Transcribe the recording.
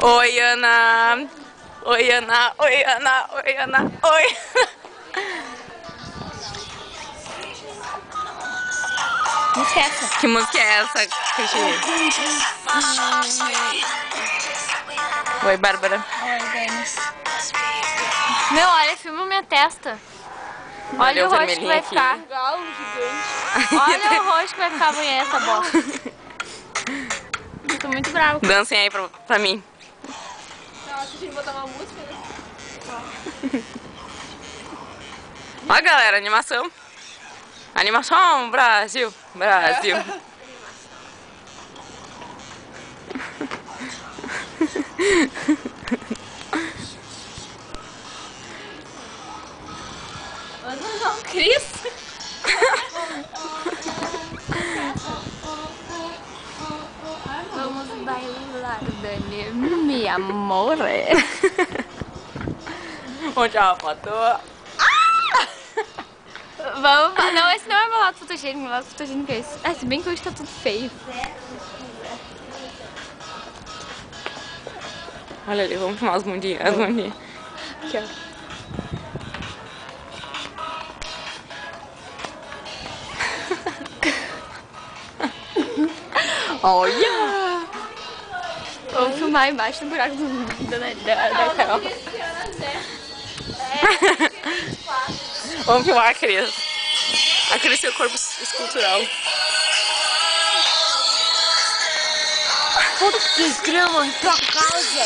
Oi, Ana. Oi, Ana. Oi, Ana. Oi, Ana. Oi. Que música é essa? Que música é essa, Cristina? Oi, Bárbara. Oi, Denis. Meu, olha, filma minha testa. Olha o rosto que vai aqui. ficar. Galo gigante. Olha o rosto que vai ficar amanhã essa bosta. Eu tô muito brava. Dancem aí pra mim. Não, acho que a gente botar uma música, né? Ó, galera, animação. Animação, Brasil. Brasil. Vamos usar um Cris. Vamos bailar, Dani, mi amore. Vamos tirar uma foto. Vamos. Não, esse não é meu lado fotogênico. Meu lado fotogênico é esse. Ah, se bem que hoje tá tudo feio. Olha ali, vamos filmar as bundinhas. As bundinhas. Aqui, ó. Olha! Vamos filmar embaixo do buraco da Carol. Vamos filmar a Cris. A Cris tem o corpo escultural. Putz, grama, tua casa!